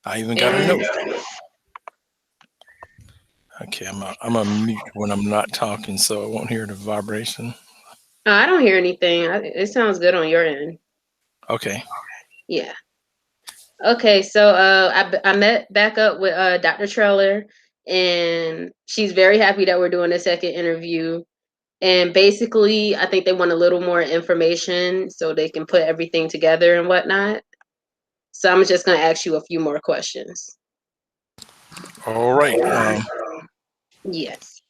I even got a note. Okay, I'm a mute when I'm not talking, so I won't hear the vibration. I don't hear anything. It sounds good on your end. Okay. Yeah. Okay, so I met back up with Dr. Treller, and she's very happy that we're doing a second interview. And basically, I think they want a little more information so they can put everything together and whatnot. So I'm just going to ask you a few more questions. All right. Yes.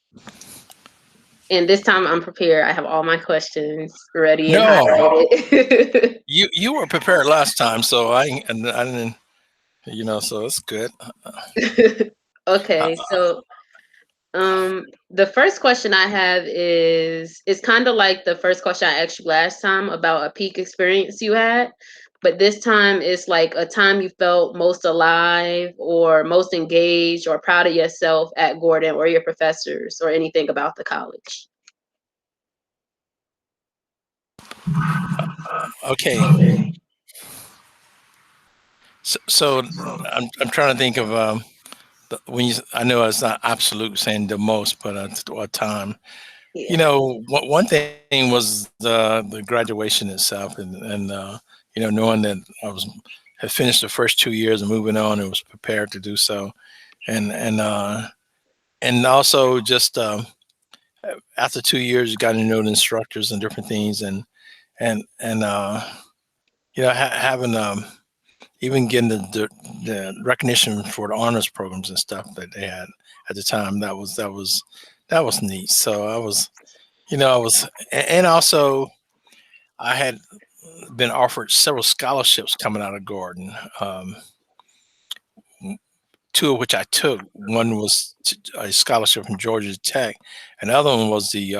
And this time I'm prepared. I have all my questions ready and No, highlighted. you were prepared last time, so I didn't. So it's good. Uh, Okay, so the first question I have is it's kind of like the first question I asked you last time about a peak experience you had, but this time it's like a time you felt most alive or most engaged or proud of yourself at Gordon or your professors or anything about the college. okay. So I'm trying to think of when I know it's not absolute saying the most, but a time. Yeah. One thing was the graduation itself, and knowing that had finished the first 2 years and moving on, and was prepared to do so, and and uh, and also just after 2 years, you got to know the instructors and different things, and having even getting the recognition for the honors programs and stuff that they had at the time. That was neat. So I was, and also I had been offered several scholarships coming out of Gordon. Two of which I took. One was a scholarship from Georgia Tech, and the other one was the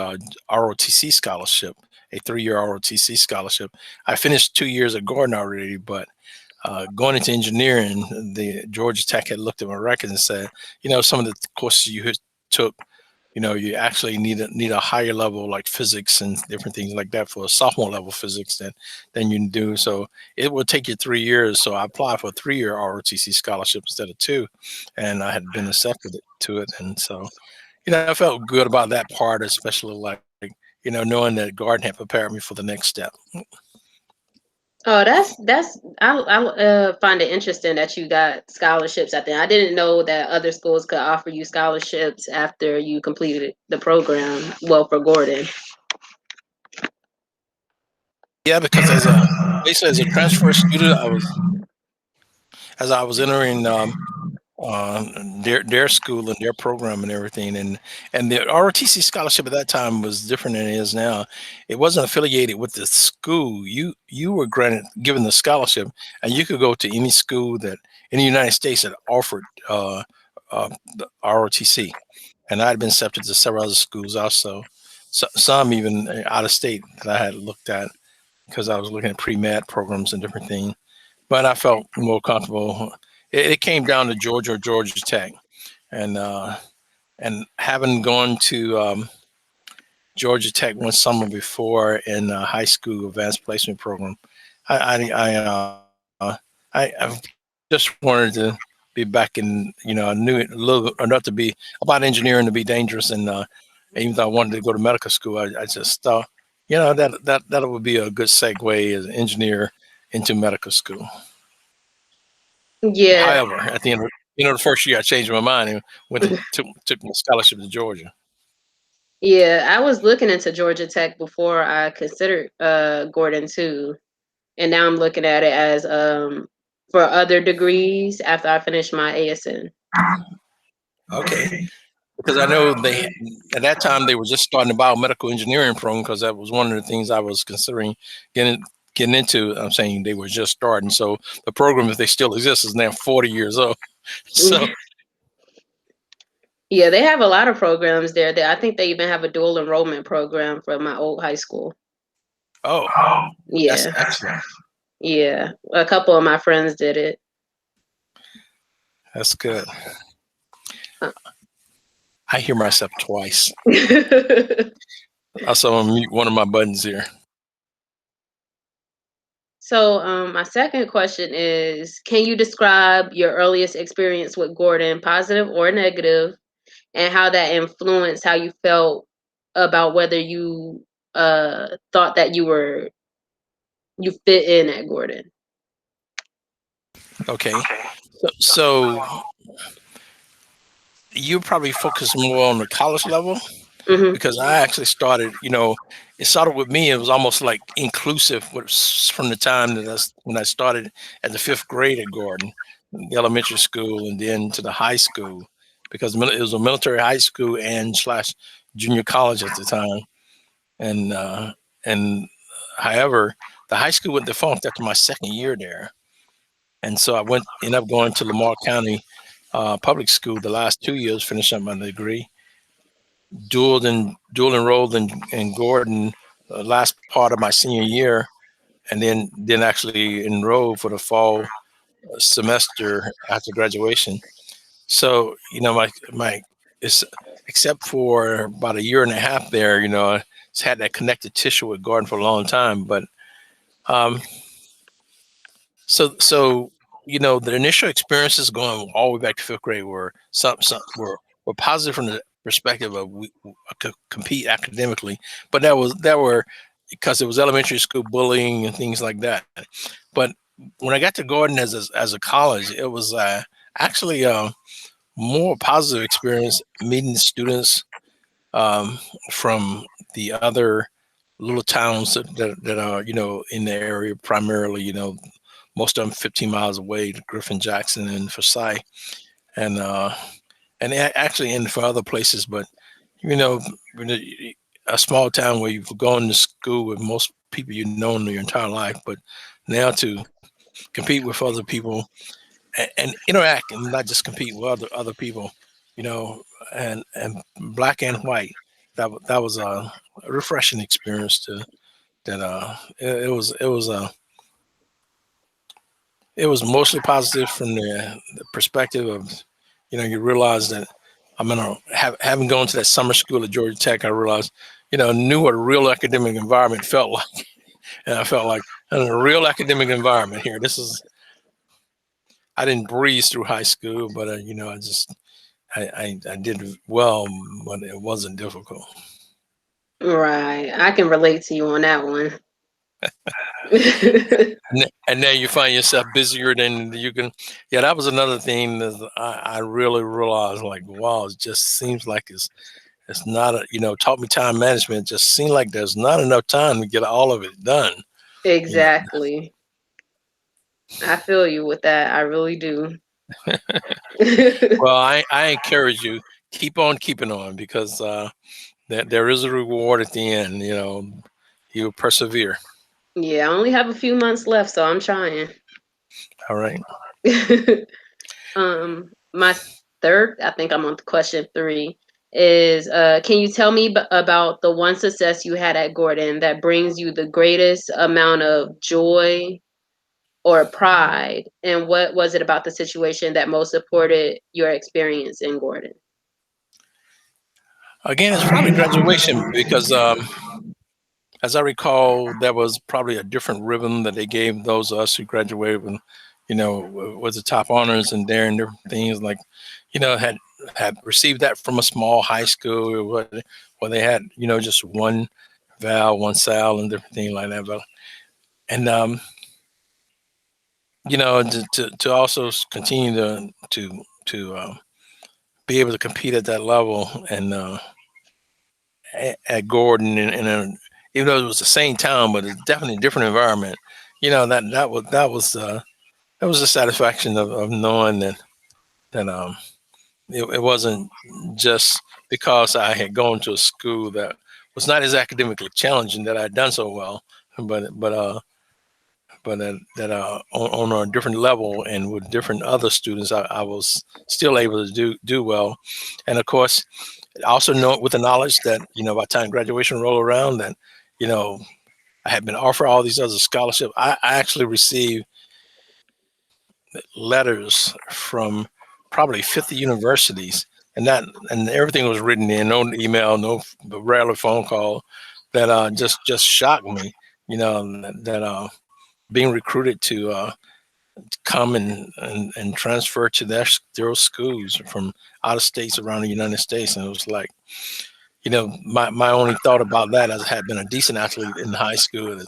ROTC scholarship, a 3-year ROTC scholarship. I finished 2 years at Gordon already, but going into engineering, the Georgia Tech had looked at my records and said, some of the courses you took, you actually need a higher level like physics and different things like that for a sophomore level physics than you do. So it would take you 3 years. So I applied for a 3-year ROTC scholarship instead of two, and I had been accepted to it. And so, I felt good about that part, especially like, knowing that Garden had prepared me for the next step. Oh, that's I find it interesting that you got scholarships at the end. I didn't know that other schools could offer you scholarships after you completed the program. Well, for Gordon. Yeah, because basically as a transfer student, as I was entering uh, their school and their program and everything. And the ROTC scholarship at that time was different than it is now. It wasn't affiliated with the school. You were given the scholarship, and you could go to any school that in the United States that offered the ROTC. And I'd been accepted to several other schools also. Some even out of state that I had looked at because I was looking at pre-med programs and different things, but I felt more comfortable. It came down to Georgia or Georgia Tech, and having gone to Georgia Tech one summer before in high school advanced placement program, I just wanted to be back in. I knew it a little bit enough to be about engineering to be dangerous, and even though I wanted to go to medical school, I just thought, that would be a good segue as an engineer into medical school. Yeah, However, at the end of the first year, I changed my mind and took my scholarship to Georgia. yeah. I was looking into Georgia Tech before I considered Gordon too, and now I'm looking at it as for other degrees after I finish my ASN. Okay, because I know they at that time they were just starting the biomedical engineering program because that was one of the things I was considering getting getting into. I'm saying they were just starting, so the program, if they still exist, is now 40 years old. So, Yeah, they have a lot of programs there. I think they even have a dual enrollment program from my old high school. oh, that's Yeah, excellent. yeah. A couple of my friends did it. That's good. I hear myself twice. I saw mute one of my buttons here. So, my second question is, can you describe your earliest experience with Gordon, positive or negative, and how that influenced how you felt about whether you thought that you fit in at Gordon? Okay. So you probably focus more on the college level Mhm. because I actually started, it started with me. It was almost like inclusive from the time when I started at the fifth grade at Gordon, the elementary school, and then to the high school, because it was a military high school and slash junior college at the time. And however, the high school went defunct after my second year there, and so ended up going to Lamar County public school the last 2 years, finishing up my degree. Dual enrolled in Gordon last part of my senior year, and then actually enrolled for the fall semester after graduation. So my it's except for about a year and a half there, it's had that connected tissue with Gordon for a long time. But um, so the initial experiences going all the way back to fifth grade were positive from the perspective of I could compete academically, but that were because it was elementary school bullying and things like that. But when I got to Gordon as a college, it was actually more positive experience meeting students um, from the other little towns that are in the area primarily. Most of them 15 miles away, Griffin, Jackson, and Forsyth, and actually in for other places. But you know, when a small town where you've gone to school with most people you've known your entire life, but now to compete with other people and interact and not just compete with other people, you know, and black and white. That was a refreshing experience to that. It was mostly positive from the perspective of, you realize that I'm gonna having gone to that summer school at Georgia Tech. I realized, knew what a real academic environment felt like, and I felt like I'm in a real academic environment here. I didn't breeze through high school, but I did well, but it wasn't difficult. Right. I can relate to you on that one. And now you find yourself busier than you can. Yeah, that was another thing that I really realized. Like, wow, it just seems like it's not taught me time management. It just seemed like there's not enough time to get all of it done. You know. Exactly. I feel you with that. I really do. Well, I encourage you keep on keeping on because there is a reward at the end. You persevere. Yeah, I only have a few months left, so I'm trying. All right. My third, I think I'm on question three, is can you tell me about the one success you had at Gordon that brings you the greatest amount of joy or pride? And what was it about the situation that most supported your experience in Gordon? Again, it's probably graduation because as I recall, there was probably a different ribbon that they gave those of us who graduated with, was the top honors and there and different things like, had received that from a small high school where they had, just one val, one sal, and different things like that. But and to also continue to be able to compete at that level and at Gordon even though it was the same town, but it's definitely a different environment. That was the satisfaction of knowing that it wasn't just because I had gone to a school that was not as academically challenging that I'd done so well, but on a different level and with different other students, I was still able to do well, and of course, also know with the knowledge that by the time graduation rolled around, that you know I had been offered all these other scholarships. I actually received letters from probably 50 universities, and everything was written in, no email, no rarely phone call, that just shocked me. That being recruited to come and transfer to their schools from out of states around the United States. And it was like, my only thought about that, as I had been a decent athlete in high school, is,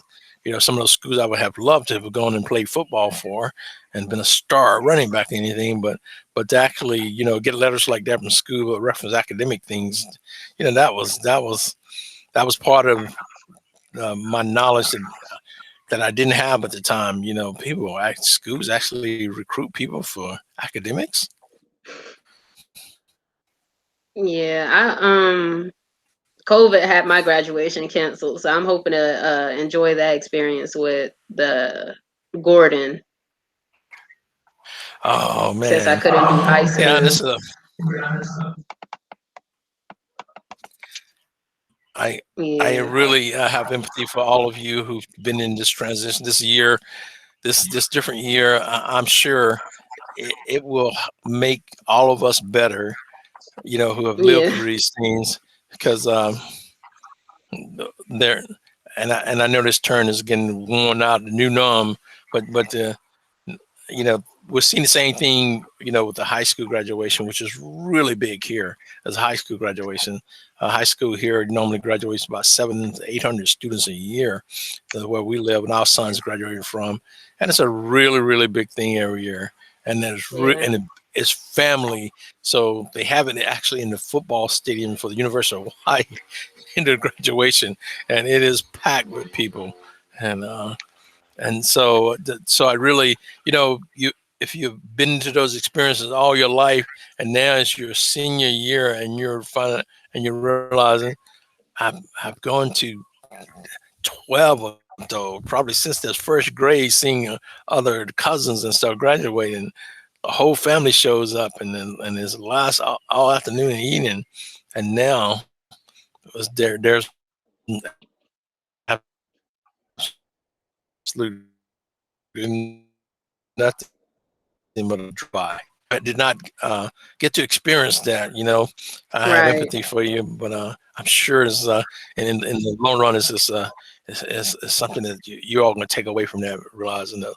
some of those schools I would have loved to have gone and played football for and been a star running back or anything, but to actually, get letters like that from school that reference academic things, that was part of my knowledge that I didn't have at the time. Schools actually recruit people for academics. Yeah, COVID had my graduation canceled, so I'm hoping to enjoy that experience with the Gordon, Oh since I man, couldn't do high yeah, school. this is a I I Yeah, really have empathy for all of you who've been in this transition this year, this different year. I'm sure it will make all of us better, who have lived yeah, through these things, because there, and I know this term is getting worn out, the new norm, but we're seeing the same thing, with the high school graduation, which is really big here as a high school graduation. High school here normally graduates about 700 to 800 students a year, where we live, and our sons graduated from, and it's a really, really big thing every year. And yeah. it's family, so they have it actually in the football stadium for the University of Hawaii in the graduation, and it is packed with people, and so I really, if you've been to those experiences all your life, and now it's your senior year, and you're realizing I've gone to 12 of those, probably since their first grade, seeing other cousins and stuff graduating. The whole family shows up, and it's last all afternoon and evening, and now there's absolutely nothing but a dry. I did not get to experience that. I have Right, empathy for you, but I'm sure it's and in the long run, is something that you're all going to take away from that, realizing that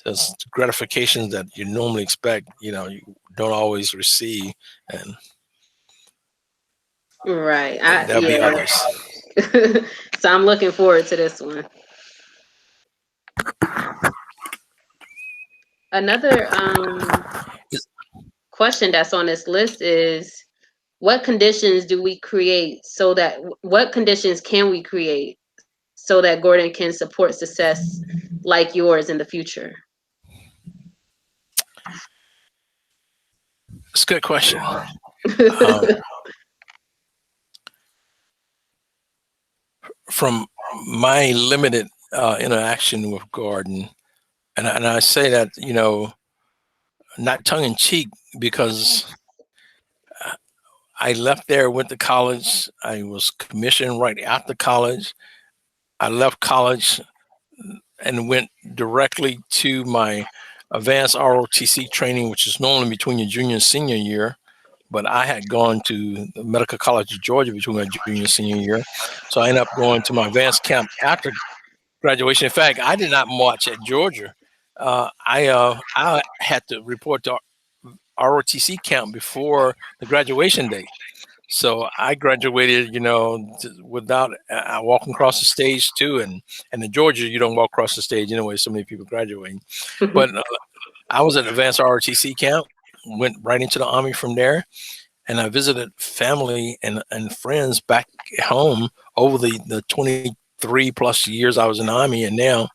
there's gratifications that you normally expect, you don't always receive, and right. and there'll be Yeah. others. So I'm looking forward to this one. Another question that's on this list is, what conditions can we create so that Gordon can support success like yours in the future? It's a good question. Um, from my limited interaction with Gordon, and I say that, not tongue in cheek, because I left there, went to college. I was commissioned right after college. I left college and went directly to my advanced ROTC training, which is normally between your junior and senior year. But I had gone to the Medical College of Georgia between my junior and senior year. So I ended up going to my advanced camp after graduation. In fact, I did not march at Georgia. I had to report to ROTC camp before the graduation day. So I graduated, without walking across the stage too. And in Georgia, you don't walk across the stage anyway. So many people graduating. But I was at advanced ROTC camp, went right into the Army from there, and I visited family and friends back home over the 23 plus years I was in the Army, and now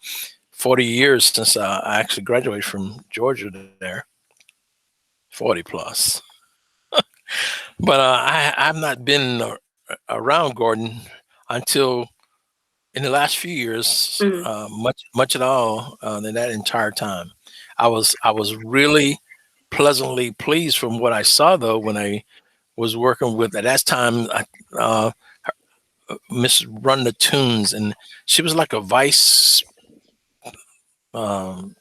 40 years since I actually graduated from Georgia there. 40 plus. But I've not been around Gordon until in the last few years, Mhm. much at all, in that entire time. I was really pleasantly pleased from what I saw, though, when I was working with, at that time, Miss Run the Tunes, and she was like a vice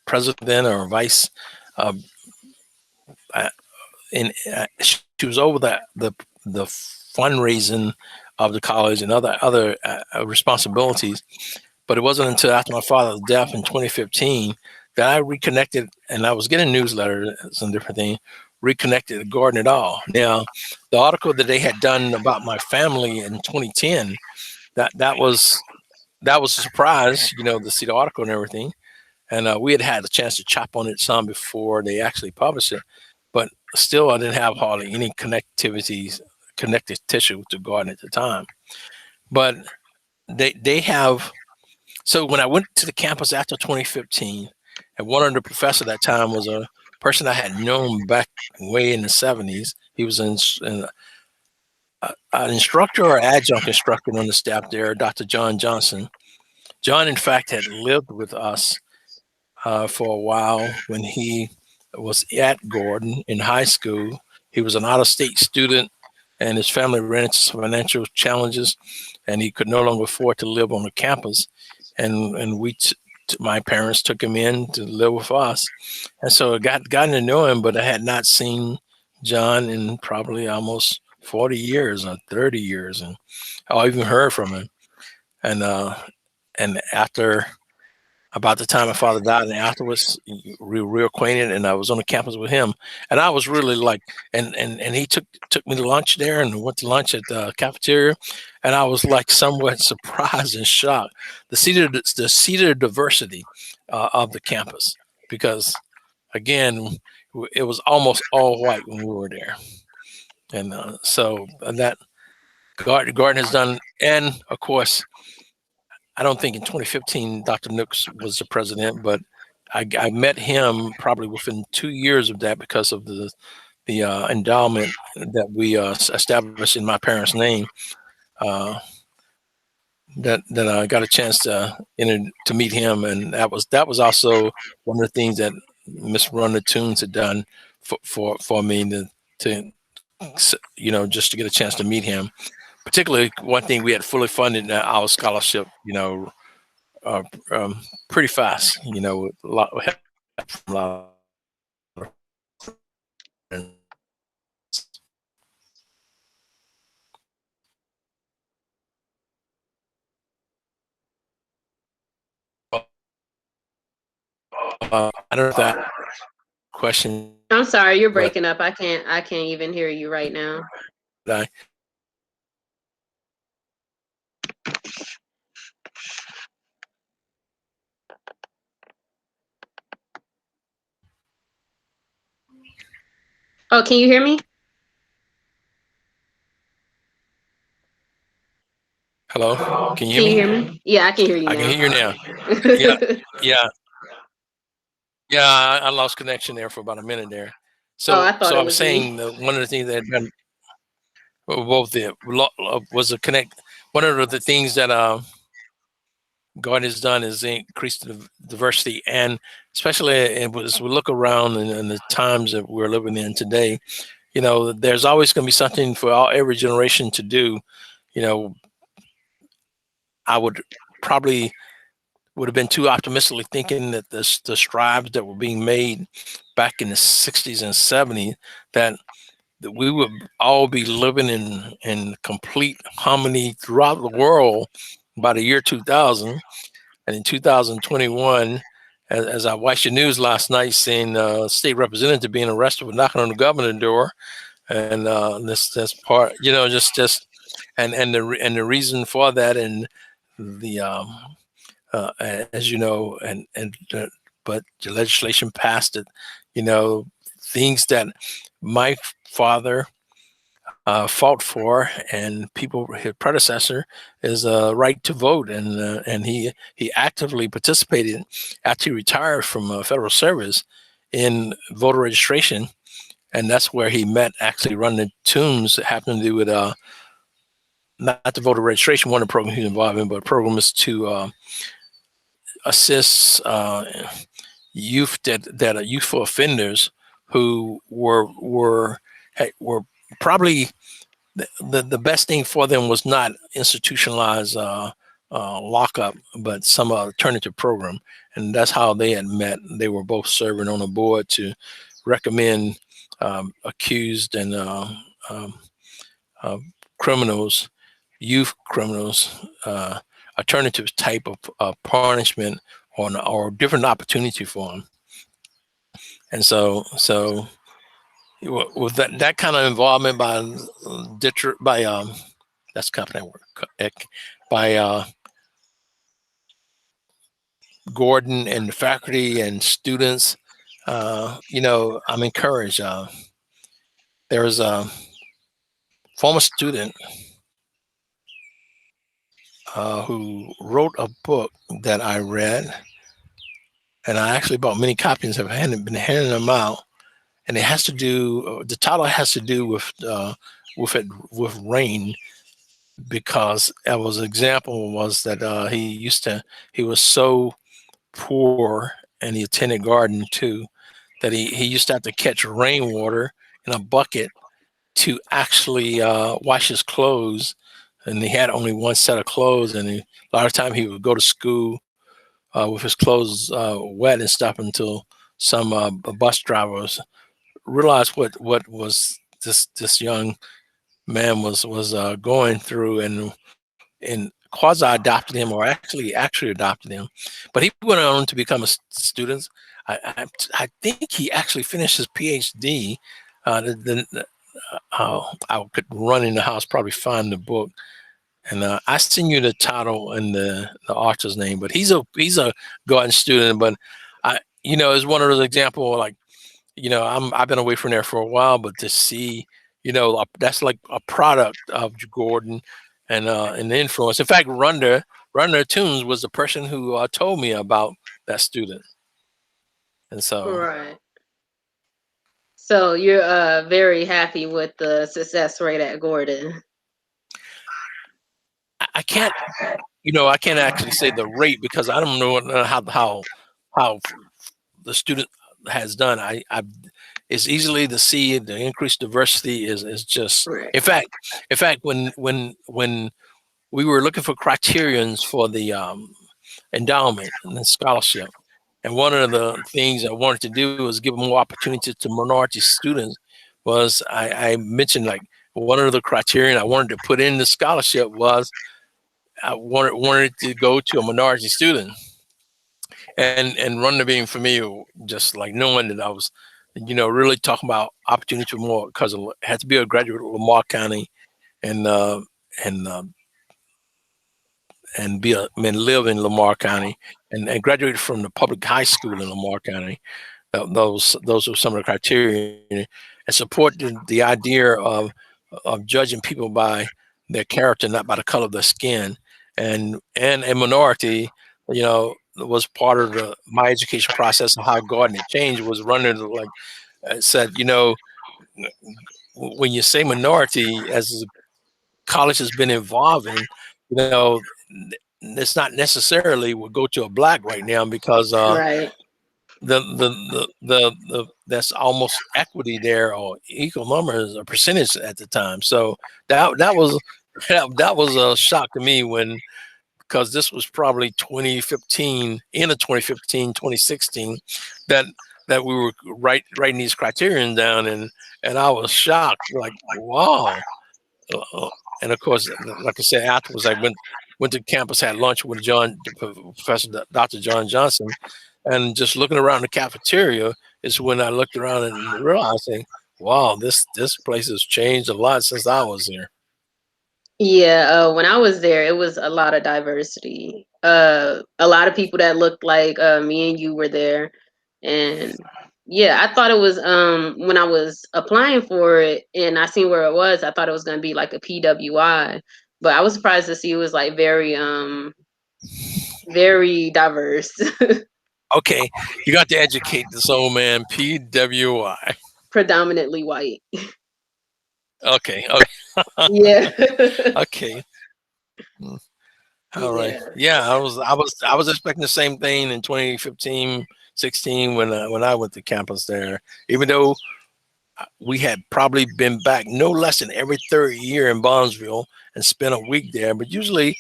president or vice. Uh, uh, she was over the fundraising of the college and other responsibilities. But it wasn't until after my father's death in 2015 that I reconnected, and I was getting newsletters and different things, reconnected to Gordon at all. Now, the article that they had done about my family in 2010, that was a surprise, to see the article and everything. And we had a chance to chop on it some before they actually published it, but still, I didn't have hardly any connective tissue to Gordon at the time. But they have. So when I went to the campus after 2015, and one of the professors at that time was a person I had known back way in the 70s. He was an instructor or adjunct instructor on the staff there, Dr. John Johnson. John, in fact, had lived with us for a while when he was at Gordon in high school. He was an out-of-state student, and his family ran into some financial challenges, and he could no longer afford to live on the campus. And my parents took him in to live with us, and so I gotten to know him, but I had not seen John in probably almost 40 years or 30 years, and I even heard from him. And after about the time my father died, and afterwards we were reacquainted, and I was on the campus with him, and I was really like, and he took me to lunch there, and went to lunch at the cafeteria, and I was like somewhat surprised and shocked the seated diversity of the campus, because again, it was almost all white when we were there, and so that Gordon has done, and of course, I don't think in 2015 Dr. Nooks was the president, but I met him probably within 2 years of that because of the endowment that we established in my parents' name. Uh, that I got a chance to meet him, and that was also one of the things that Miss Run Tunes had done for me to just to get a chance to meet him. Particularly, one thing, we had fully funded our scholarship, uh, pretty fast, with a lot of help from a lot of friends. I don't know if that question, I'm sorry, you're but breaking up. I can't even hear you right now. I, Oh, can you hear me? hello, can you hear Can you me? hear me? Yeah, I can hear you I can now. hear you now. Yeah, yeah, yeah. I lost connection there for about a minute there. Oh, So, I thought so it I was was me. saying that one of the things that had done both was a connect. One of the things that God has done is increase the diversity, and especially as we look around in the times that we're living in today, there's always going to be something for every generation to do. You know, I probably would have been too optimistically thinking that the strides that were being made back in the 60s and 70s, that we would all be living in complete harmony throughout the world by the year 2000. And in 2021, as I watched the news last night, seeing state representative being arrested for knocking on the governor's door, and this part, just and the reason for that, and the as you know, but the legislation passed it, you know, things that my father fought for, and his predecessor, is a right to vote, and he actively participated after he retired from federal service in voter registration, and that's where he met actually running the tunes that happened to do with not the voter registration, one of the programs he's involved in, but a program is to assist youth that are youthful offenders who were probably the best thing for them was not institutionalized lockup, but some alternative program. And that's how they had met. They were both serving on a board to recommend accused and um, uh, criminals, youth criminals, alternative type of punishment or different opportunity for them. And so with that kind of involvement by that's company work by Gordon and the faculty and students, I'm encouraged. There was a former student who wrote a book that I read, and I actually bought many copies and have been handing them out. And it has to do. The title has to do with rain, because it was an example was that he was so poor, and he attended garden too, that he used to have to catch rainwater in a bucket to actually wash his clothes, and he had only one set of clothes, and a lot of time he would go to school with his clothes wet and stuff until some bus drivers realized what was this young man was going through, and quasi adopted him, or actually adopted him. But he went on to become a student. I think he actually finished his PhD. I could run in the house, probably find the book, and I send you the title and the author's name. But he's a garden student. But it's one of those examples, like, I've been away from there for a while, but to see, that's like a product of Gordon and the influence. In fact, Runda Tunes was the person who told me about that student, and so Right. So you're very happy with the success rate at Gordon. I can't, I can't actually say the rate, because I don't know how the student has done. It's easily to see the increased diversity is just, Right. in fact, when we were looking for criterions for the endowment and the scholarship, and one of the things I wanted to do was give more opportunities to minority students. Was I mentioned, like, one of the criterion I wanted to put in the scholarship was I wanted to go to a minority student, and run the being for me, just like knowing that I was, really talking about opportunity for more, because it had to be a graduate of Lamar County, and and uh, live in Lamar County, and graduated from the public high school in Lamar County. Those are some of the criteria, and support the idea of judging people by their character, not by the color of their skin, and a minority, was part of my education process, and how Garden had changed was running, like I said, when you say minority, as college has been evolving, it's not necessarily will go to a black right now, because Right. that's almost equity there, or equal numbers or percentage at the time. So that was that was a shock to me, because this was probably 2015, in a 2015, 2016, that we were writing these criterion down, and I was shocked, like, wow. Uh, and of course, like I said, afterwards, I went to campus, had lunch with Professor Dr. John Johnson, and just looking around the cafeteria is when I looked around and realized, wow, this place has changed a lot since I was here. Yeah, when I was there, it was a lot of diversity. A lot of people that looked like me and you were there, and yeah, I thought it was when I was applying for it and I seen where it was, I thought it was gonna be like a PWI, but I was surprised to see it was like very diverse, Okay, you got to educate this old man. PWI. predominantly white. Okay, okay, Yeah, okay. Mm, all right. yeah, Yeah, I was expecting the same thing in 2015, 16, when I went to campus there. Even though we had probably been back no less than every third year in Bondsville and spent a week there, but usually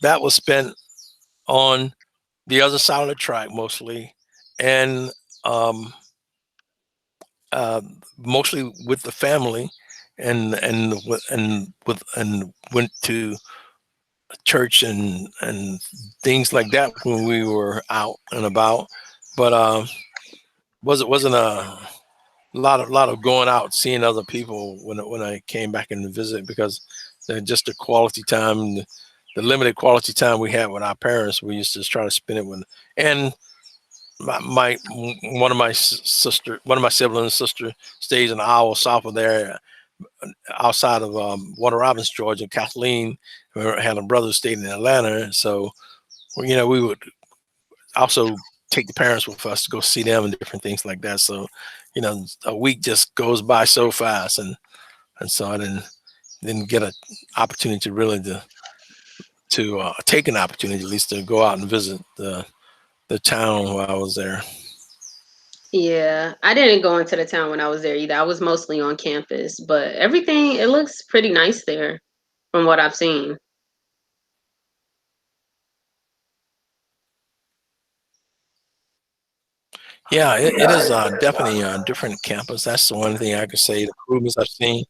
that was spent on the other side of the track mostly, and um, uh, mostly with the family, and went to church and things like that when we were out and about, but wasn't a lot of going out seeing other people when I came back in to visit, because just the quality time, the limited quality time we had with our parents, we used to try to spend it with. And my one of my sister, one of my siblings' sister stays an hour south of there, outside of Warner Robins, Georgia. Kathleen had a brother who stayed in Atlanta, so we would also take the parents with us to go see them and different things like that. So, a week just goes by so fast, and so I didn't get an opportunity to really to take an opportunity at least to go out and visit the town while I was there. Yeah, I didn't go into the town when I was there either. I was mostly on campus, but everything it looks pretty nice there from what I've seen. Yeah, it is definitely a different campus. That's the one thing I could say. The improvements I've seen,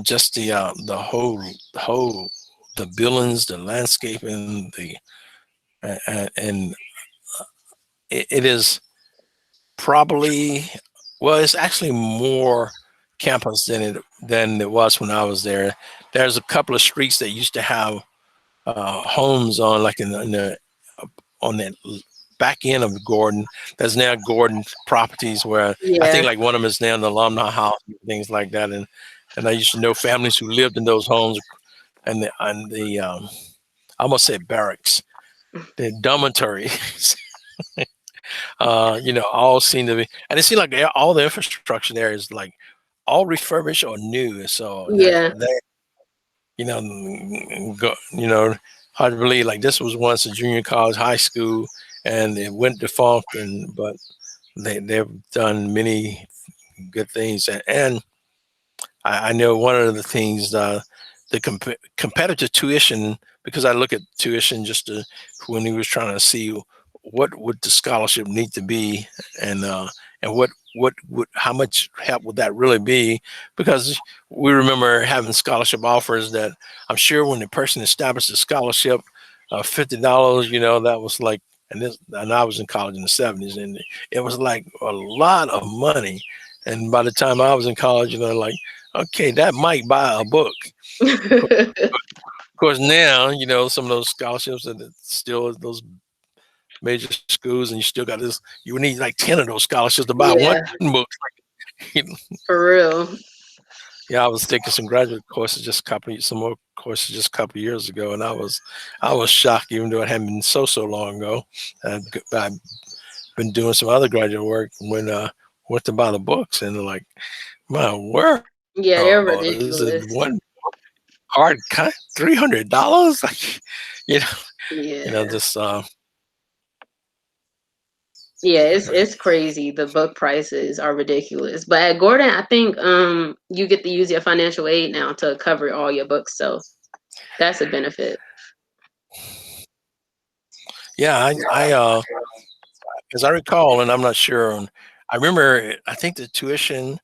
just the whole the buildings, the landscaping, and it is probably, well, it's actually more campus than it was when I was there. There's a couple of streets that used to have homes on, like in the on that back end of Gordon. There's now Gordon properties where I Yeah, think like one of them is now an alumni house and things like that. And I used to know families who lived in those homes, and the I almost said barracks, the dormitories. All seem to be, and it seems like all the infrastructure there is like all refurbished or new. So yeah, that hard to believe, like this was once a junior college, high school, and it went defunct, but they've done many good things. And I know one of the things, the competitive tuition, because I look at tuition just when he was trying to see what would the scholarship need to be, and what would how much help would that really be, because we remember having scholarship offers that I'm sure when the person established the scholarship, $50, that was like, and I was in college in the '70s, and it was like a lot of money. And by the time I was in college, like, okay, that might buy a book. Of course, now, some of those scholarships, and it's still those major schools, and you still got this, you would need like 10 of those scholarships to buy one yeah, book. for real. Yeah, I was taking some graduate courses some more courses just a couple of years ago, and I was shocked, even though it hadn't been so long ago. I've been doing some other graduate work when went to buy the books, and they're like, my world, Yeah, is they're it one ridiculous. hard cut, $300? Like, you know, Yeah. just Yeah, it's crazy. The book prices are ridiculous. But at Gordon, I think you get to use your financial aid now to cover all your books. So that's a benefit. yeah, as I recall, and I'm not sure, I remember, I think the tuition,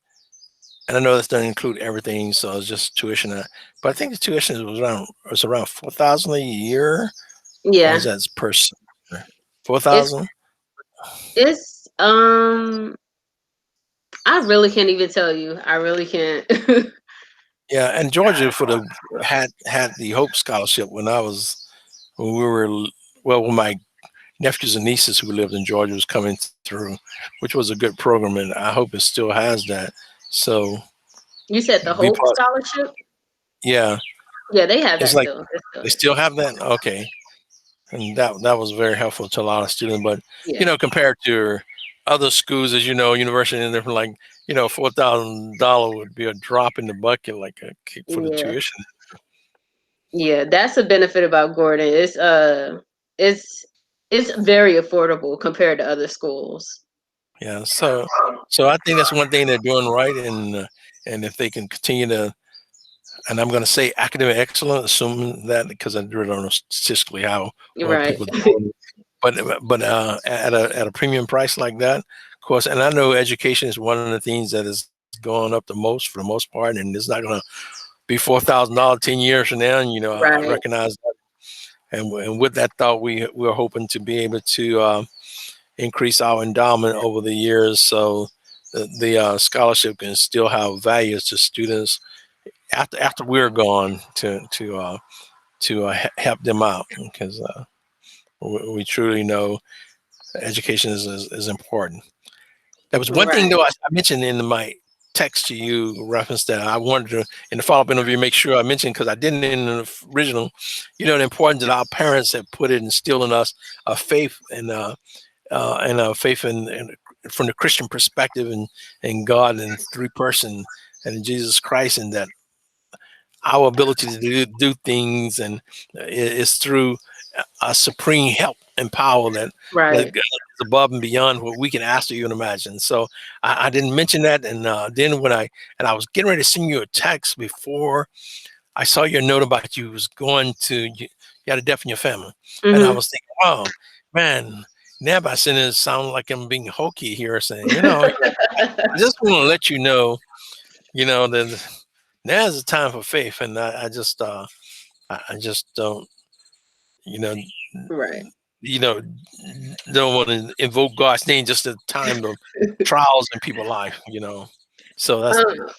and I know this doesn't include everything, so it's just tuition. But I think the tuition was around 4,000 a year, or Yeah. is that per semester? It's 4,000. it's I really can't even tell you. I really can't. Yeah, and Georgia for the had the Hope Scholarship when we were well, when my nephews and nieces who lived in Georgia was coming through, which was a good program, and I hope it still has that. So You said the be Hope part. Scholarship? Yeah, Yeah, they have it's that like still. It's still they there. still have that. Okay, and that was very helpful to a lot of students. But Yeah. compared to other schools, as you know, university and different, like, $4,000 would be a drop in the bucket, like a kick for the Yeah. tuition. Yeah, that's a benefit about Gordon. It's it's very affordable compared to other schools. Yeah, so I think that's one thing they're doing right, and if they can continue to, and I'm going to say academic excellence, assuming that, because I really don't know statistically how well Right. people do, but at a premium price like that, of course. And I know education is one of the things that is going up the most for the most part, and it's not going to be $4,000 10 years from now. And I Right. recognize that. and with that thought, we're hoping to be able to increase our endowment over the years, so the scholarship can still have values to students after we're gone, to help them out, because we truly know education is important. There was one thing Right. though I mentioned in my text to you, reference that I wanted to in the follow up interview make sure I mentioned, because I didn't in the original. The importance that our parents have put it instill in us a faith and a faith in from the Christian perspective and God and three person and in Jesus Christ, and that our ability to do things and is through a supreme help and power that Right. God is above and beyond what we can ask or even imagine. So I didn't mention that, and then I was getting ready to send you a text before I saw your note about you was going to you had a death in your family, and I Mhm. was thinking, oh man. Now by saying it sound like I'm being hokey here, saying, I just want to let you know, that now's the time for faith, and I just don't, you know, Right. you know, don't want to invoke God's name just at the time of trials in people's life. So that's Um,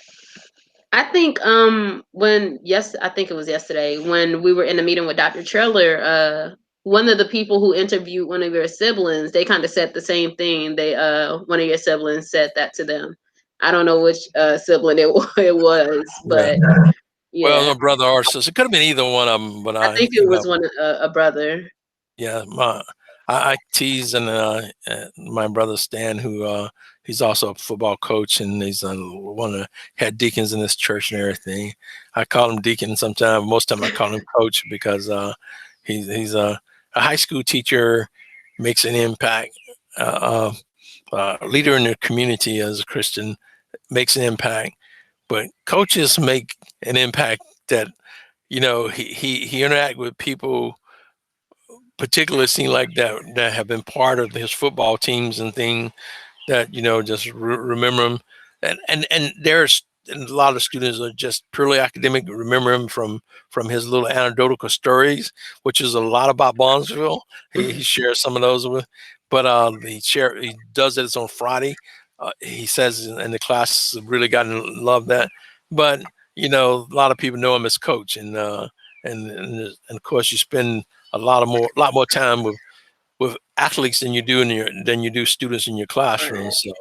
I think I think it was yesterday when we were in a meeting with Dr. Trailer, one of the people who interviewed one of your siblings, they kind of said the same thing. They one of your siblings said that to them. I don't know which sibling it was, yeah. but Well, yeah, no brother or sister. It could have been either one of them, but I think it was a brother. yeah, I tease and my brother Stan, who he's also a football coach, and he's one of the head deacons in this church and everything. I call him deacon sometimes. Most time I call him coach because he's a high school teacher, makes an impact, leader in the community as a Christian, makes an impact. But coaches make an impact that he interact with people particularly seem like that have been part of his football teams and things that just remember him, and there's a lot of students are just purely academic, remember him from his little anecdotal stories, which is a lot about Bondsville. He shares some of those with, but he does it on Friday. He says in the class really got to love that, but a lot of people know him as coach, and of course you spend a lot more time with athletes than you do students in your classroom. Right. So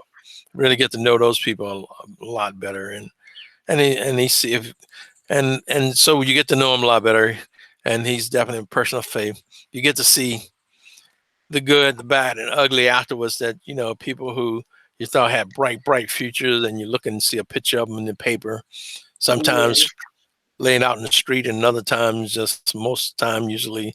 really get to know those people a lot better, and he see if and so you get to know him a lot better, and he's definitely a person of faith. You get to see the good, the bad, and ugly afterwards. That people who you thought had bright futures, and you look and see a picture of them in the paper. Yeah. Sometimes laying out in the street, and other times, just most time, usually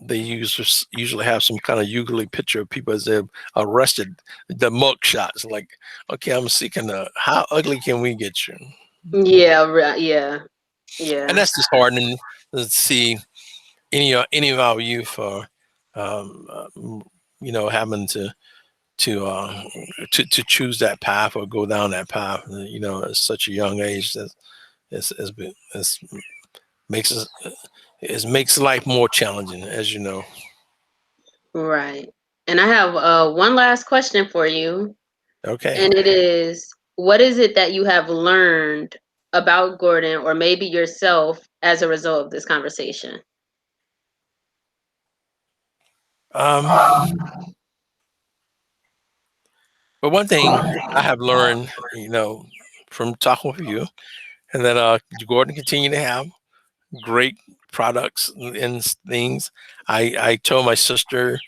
they usually have some kind of usually picture of people as they're arrested. The mug shots, like, okay, I'm seeking how ugly can we get you? Yeah. Right. Yeah. And Yeah. that's disheartening to see any of our youth um, uh, having to uh, to choose that path or go down that path. At such a young age, that it's makes us it makes life more challenging, as you know. Right. And I have one last question for you. Okay. And it is, what is it that you have learned about Gordon or maybe yourself as a result of this conversation? Um, but one thing I have learned, from talking with you, and that Gordon continue to have great products and things. I told my sister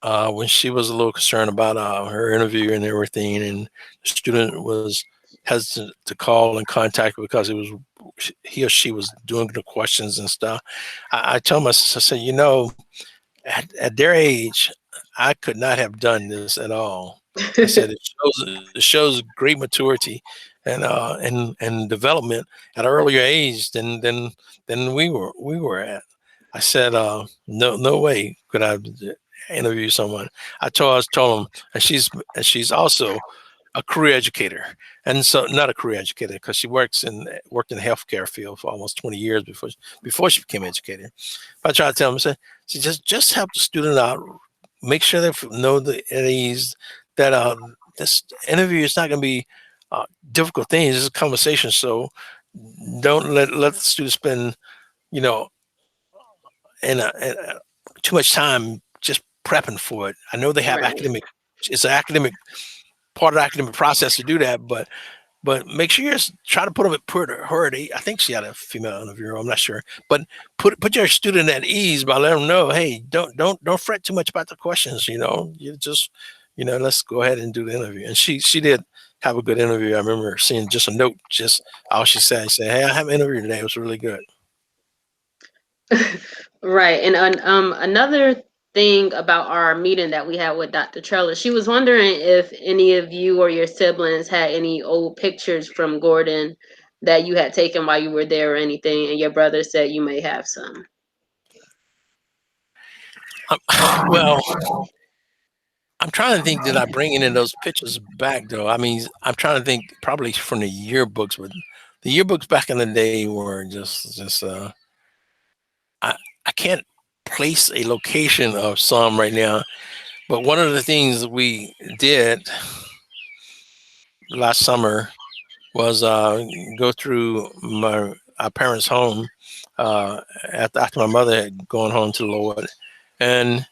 when she was a little concerned about her interview and everything, and the student was hesitant to call and contact because he or she was doing the questions and stuff. I told my sister, I said, at their age, I could not have done this at all. I said it shows great maturity and development at an earlier age than we were at. I said, no way could I interview someone. I told him, and she's also a career educator, and so not a career educator because she worked in the healthcare field for almost 20 years before she became an educator. I try to tell them, I said, she just help the student out, make sure they know the at ease that this interview is not going to be difficult things. It's a conversation, so don't let the student spend you know in too much time just prepping for it. I know they have Right. academic. It's an academic part of the academic process to do that, but make sure you try to put her at ease. I think she had a female interviewer. I'm not sure, but put your student at ease by letting them know, hey, don't fret too much about the questions. You just let's go ahead and do the interview. And she did have a good interview. I remember seeing just a note, just all she said. She said, hey, I have an interview today. It was really good. Right. And another thing about our meeting that we had with Dr. Trellis, she was wondering if any of you or your siblings had any old pictures from Gordon that you had taken while you were there or anything, and your brother said you may have some. Well, I'm trying to think, did I bring any of those pictures back though? I mean, I'm trying to think probably from the yearbooks, but the yearbooks back in the day were just I I can't place a location of some right now. But one of the things we did last summer was go through our parents' home after my mother had gone home to the Lord, and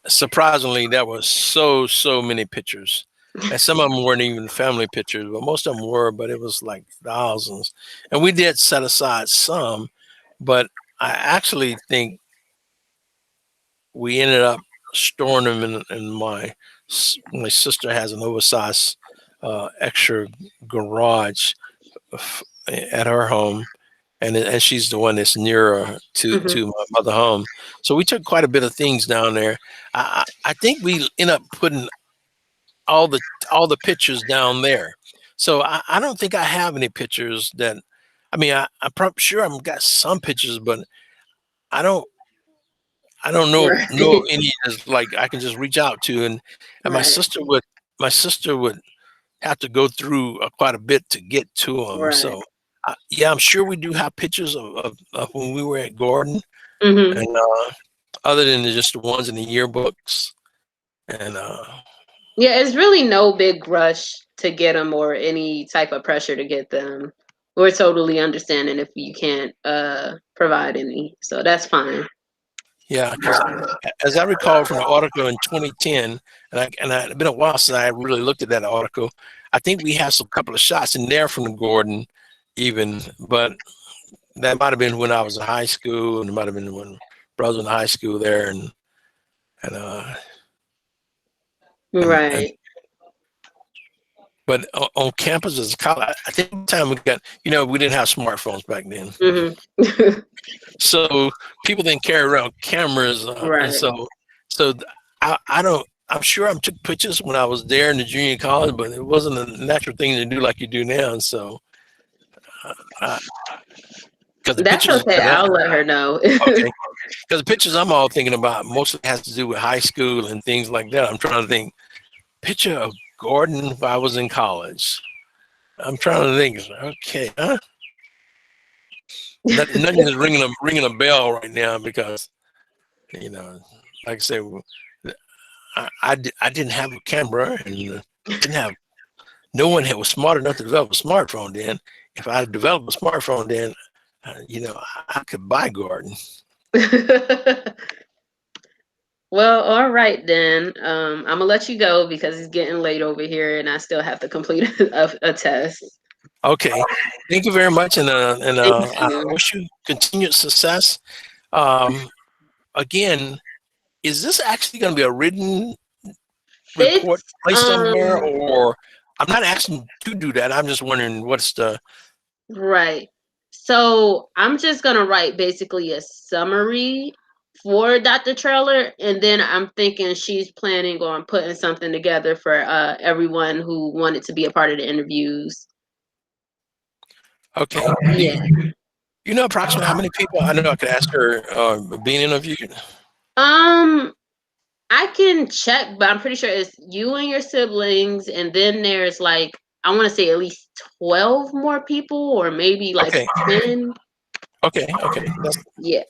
surprisingly, there was so many pictures, and some of them weren't even family pictures, but most of them were. But it was like thousands, and we did set aside some, but I actually think we ended up storing them in my sister has an oversized extra garage at her home, and she's the one that's nearer to my mother home. So we took quite a bit of things down there. I think we end up putting all the pictures down there. So I don't think I have any pictures that. I mean, I'm probably sure I've got some pictures, but I don't I don't know Right. any as like I can just reach out to, and Right. my sister would have to go through quite a bit to get to them. Right. So yeah, I'm sure we do have pictures of when we were at Gordon, Mm-hmm. and other than just the ones in the yearbooks, and Yeah, it's really no big rush to get them or any type of pressure to get them. We're totally understanding if you can't provide any, so that's fine. yeah, because as I recall from the article in 2010, and it's been a while since I really looked at that article. I think we have some couple of shots in there from the Gordon, even, but that might have been when I was in high school, and it might have been when brothers in high school there, and uh, and Right. but on campus as a college, I think the time we got, we didn't have smartphones back then, Mm-hmm. so people didn't carry around cameras, and Right. so I don't. I'm sure I took pictures when I was there in the junior college, but it wasn't a natural thing to do like you do now. And so, because the That's pictures okay. that I'll let her know. okay, because the pictures I'm all thinking about mostly has to do with high school and things like that. I'm trying to think picture of Gordon if I was in college. I'm trying to think. Okay, huh? Nothing is ringing a bell right now because like I said, I didn't have a camera and didn't have no one was smart enough to develop a smartphone then. If I had developed a smartphone then, I could buy Gordon. Well, all right then. I'm gonna let you go because it's getting late over here, and I still have to complete a test. Okay, thank you very much, and Thank I you. wish you continued success. Um, Again, is this actually going to be a written report It's placed somewhere, or I'm not asking to do that. I'm just wondering what's the right. So I'm just gonna write basically a summary for Dr. Treller, and then I'm thinking she's planning on putting something together for everyone who wanted to be a part of the interviews. okay. Yeah. You know approximately how many people? I know I could ask her being interviewed. Um, I can check, but I'm pretty sure it's you and your siblings, and then there's like I want to say at least 12 more people, or maybe like Okay. 10. Okay. Yeah,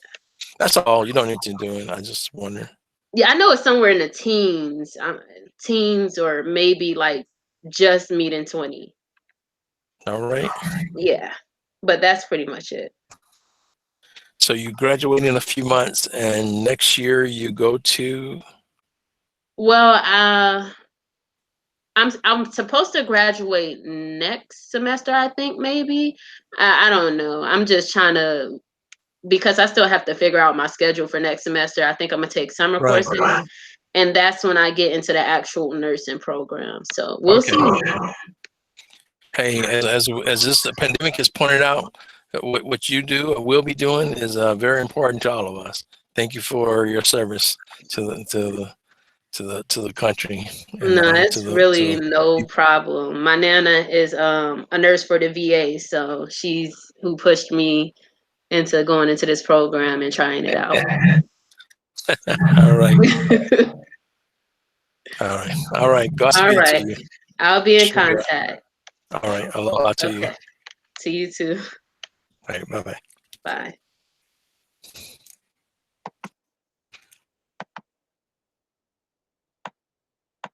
That's all. You don't need to do it. I just wonder. yeah, I know it's somewhere in the teens, or maybe like just meeting 20. All right. Yeah, but that's pretty much it. So you graduate in a few months, and next year you go to. Well, I'm supposed to graduate next semester, I think maybe. I don't know. I'm just trying to because I still have to figure out my schedule for next semester. I think I'm gonna take summer Right. courses, and that's when I get into the actual nursing program. So we'll Okay. see. Hey, as this pandemic has pointed out, what you do or will be doing is very important to all of us. Thank you for your service to the country and No, to it's really the no people. problem. My nana is a nurse for the VA, so she's who pushed me into going into this program and trying it out. All right. All right. All Godspeed to right. you. I'll be in Sure. contact. All right. Aloha to you. Okay. To you too. All right. Bye bye. Bye.